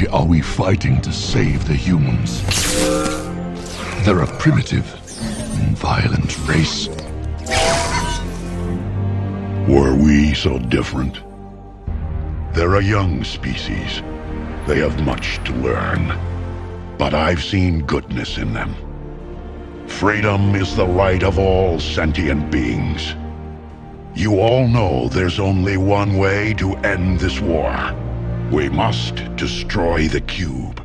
Why are we fighting to save the humans? They're a primitive and violent race. Were we so different? They're a young species. They have much to learn. But I've seen goodness in them. Freedom is the right of all sentient beings. You all know there's only one way to end this war. We must destroy the cube.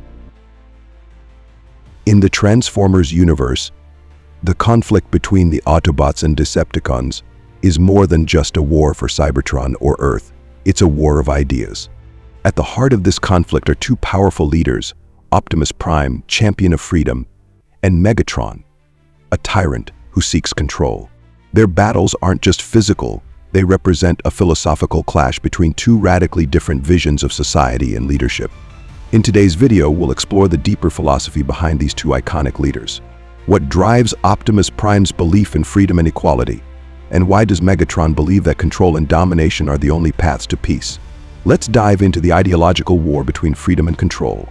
In the Transformers universe, the conflict between the Autobots and Decepticons is more than just a war for Cybertron or Earth. It's a war of ideas. At the heart of this conflict are two powerful leaders, Optimus Prime, champion of freedom, and Megatron, a tyrant who seeks control. Their battles aren't just physical, they represent a philosophical clash between two radically different visions of society and leadership. In today's video, we'll explore the deeper philosophy behind these two iconic leaders. What drives Optimus Prime's belief in freedom and equality? And why does Megatron believe that control and domination are the only paths to peace? Let's dive into the ideological war between freedom and control.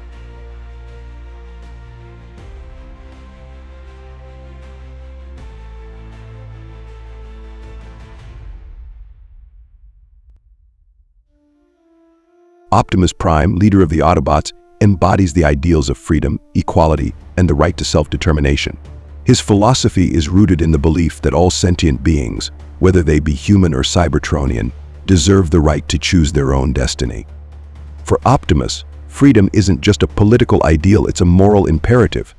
Optimus Prime, leader of the Autobots, embodies the ideals of freedom, equality, and the right to self-determination. His philosophy is rooted in the belief that all sentient beings, whether they be human or Cybertronian, deserve the right to choose their own destiny. For Optimus, freedom isn't just a political ideal, it's a moral imperative.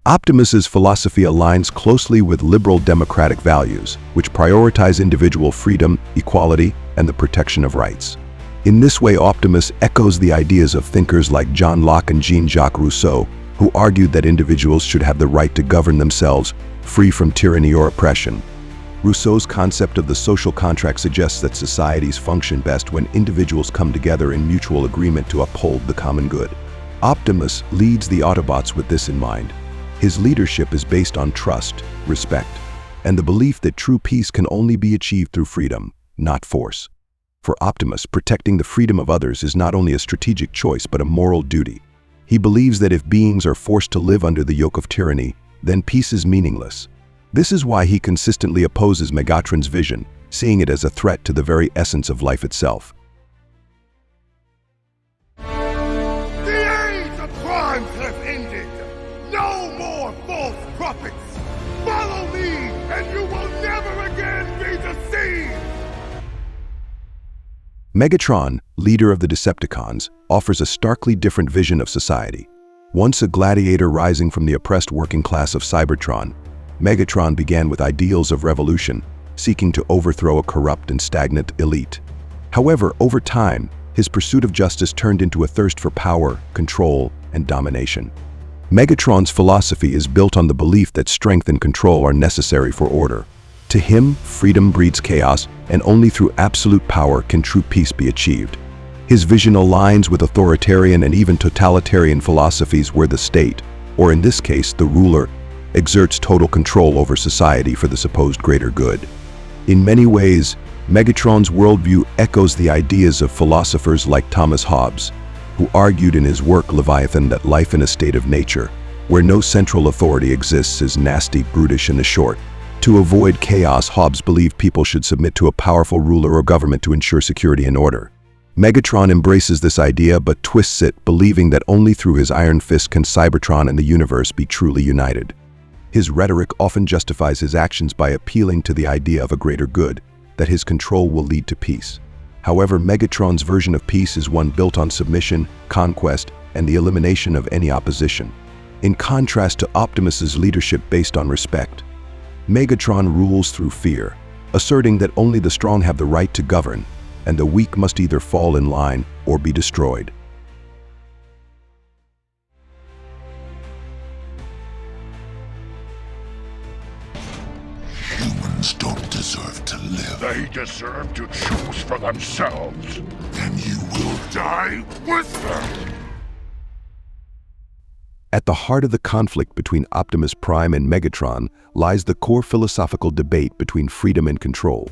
Optimus's philosophy aligns closely with liberal democratic values, which prioritize individual freedom, equality, and the protection of rights. In this way, Optimus echoes the ideas of thinkers like John Locke and Jean-Jacques Rousseau, who argued that individuals should have the right to govern themselves, free from tyranny or oppression. Rousseau's concept of the social contract suggests that societies function best when individuals come together in mutual agreement to uphold the common good. Optimus leads the Autobots with this in mind. His leadership is based on trust, respect, and the belief that true peace can only be achieved through freedom, not force. For Optimus, protecting the freedom of others is not only a strategic choice but a moral duty. He believes that if beings are forced to live under the yoke of tyranny, then peace is meaningless. This is why he consistently opposes Megatron's vision, seeing it as a threat to the very essence of life itself. The age of crimes have ended! No more false prophets! Follow me, and you will never again be deceived! Megatron, leader of the Decepticons, offers a starkly different vision of society. Once a gladiator rising from the oppressed working class of Cybertron, Megatron began with ideals of revolution, seeking to overthrow a corrupt and stagnant elite. However, over time, his pursuit of justice turned into a thirst for power, control, and domination. Megatron's philosophy is built on the belief that strength and control are necessary for order. To him, freedom breeds chaos, and only through absolute power can true peace be achieved. His vision aligns with authoritarian and even totalitarian philosophies where the state, or in this case, the ruler, exerts total control over society for the supposed greater good. In many ways, Megatron's worldview echoes the ideas of philosophers like Thomas Hobbes, who argued in his work Leviathan that life in a state of nature, where no central authority exists, is nasty, brutish, and a short. To avoid chaos, Hobbes believed people should submit to a powerful ruler or government to ensure security and order. Megatron embraces this idea but twists it, believing that only through his iron fist can Cybertron and the universe be truly united. His rhetoric often justifies his actions by appealing to the idea of a greater good, that his control will lead to peace. However, Megatron's version of peace is one built on submission, conquest, and the elimination of any opposition. In contrast to Optimus's leadership based on respect, Megatron rules through fear, asserting that only the strong have the right to govern, and the weak must either fall in line or be destroyed. Humans don't deserve to live. They deserve to choose for themselves. And you will Die with them! At the heart of the conflict between Optimus Prime and Megatron lies the core philosophical debate between freedom and control.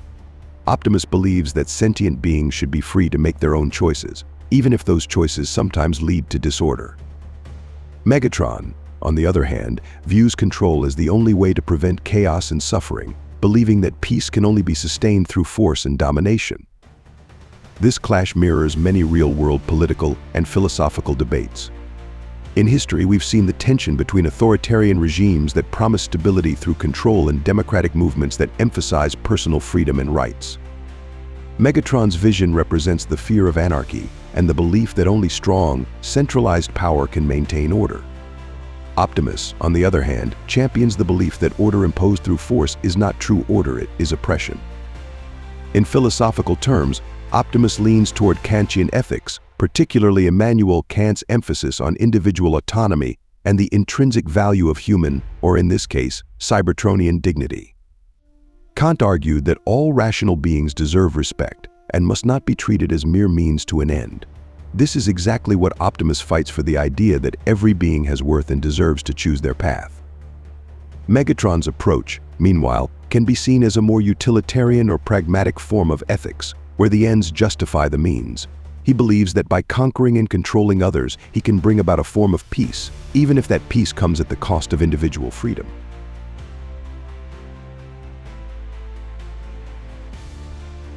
Optimus believes that sentient beings should be free to make their own choices, even if those choices sometimes lead to disorder. Megatron, on the other hand, views control as the only way to prevent chaos and suffering, believing that peace can only be sustained through force and domination. This clash mirrors many real-world political and philosophical debates. In history, we've seen the tension between authoritarian regimes that promise stability through control and democratic movements that emphasize personal freedom and rights. Megatron's vision represents the fear of anarchy and the belief that only strong, centralized power can maintain order. Optimus, on the other hand, champions the belief that order imposed through force is not true order, it is oppression. In philosophical terms, Optimus leans toward Kantian ethics, particularly Immanuel Kant's emphasis on individual autonomy and the intrinsic value of human, or in this case, Cybertronian dignity. Kant argued that all rational beings deserve respect and must not be treated as mere means to an end. This is exactly what Optimus fights for, the idea that every being has worth and deserves to choose their path. Megatron's approach, meanwhile, can be seen as a more utilitarian or pragmatic form of ethics, where the ends justify the means. He believes that by conquering and controlling others, he can bring about a form of peace, even if that peace comes at the cost of individual freedom.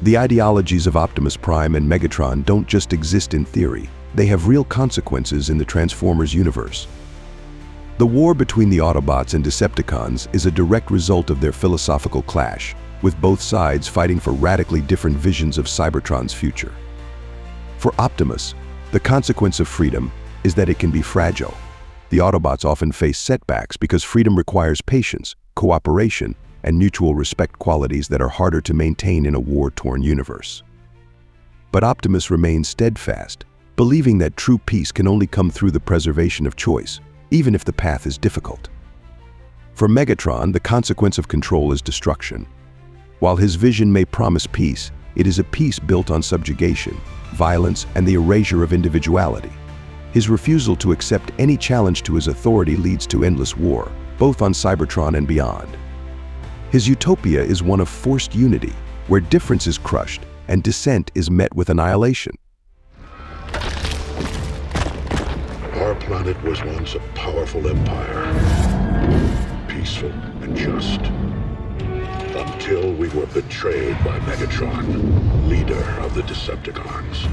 The ideologies of Optimus Prime and Megatron don't just exist in theory, they have real consequences in the Transformers universe. The war between the Autobots and Decepticons is a direct result of their philosophical clash, with both sides fighting for radically different visions of Cybertron's future. For Optimus, the consequence of freedom is that it can be fragile. The Autobots often face setbacks because freedom requires patience, cooperation, and mutual respect, qualities that are harder to maintain in a war-torn universe. But Optimus remains steadfast, believing that true peace can only come through the preservation of choice, even if the path is difficult. For Megatron, the consequence of control is destruction. While his vision may promise peace, it is a peace built on subjugation, violence, and the erasure of individuality. His refusal to accept any challenge to his authority leads to endless war, both on Cybertron and beyond. His utopia is one of forced unity, where difference is crushed and dissent is met with annihilation. Our planet was once a powerful empire, peaceful and just, until we were betrayed by Megatron, leader of the Decepticons.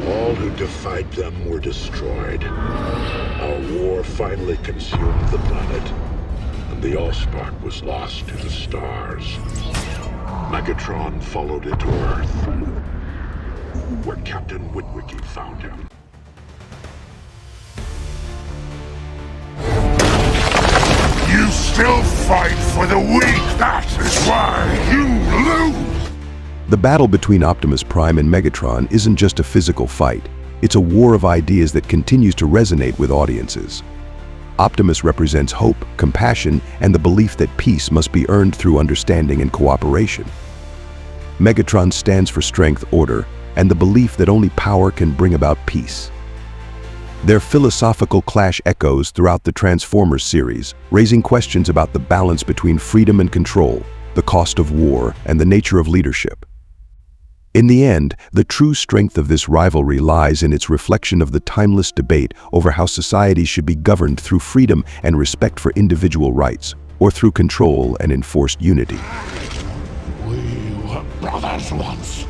All who defied them were destroyed. Our war finally consumed the planet, and the Allspark was lost to the stars. Megatron followed it to Earth, where Captain Witwicky found him. You still fight for the weak, that is why you lose! The battle between Optimus Prime and Megatron isn't just a physical fight, it's a war of ideas that continues to resonate with audiences. Optimus represents hope, compassion, and the belief that peace must be earned through understanding and cooperation. Megatron stands for strength, order, and the belief that only power can bring about peace. Their philosophical clash echoes throughout the Transformers series, raising questions about the balance between freedom and control, the cost of war, and the nature of leadership. In the end, the true strength of this rivalry lies in its reflection of the timeless debate over how society should be governed through freedom and respect for individual rights, or through control and enforced unity. We were brothers once.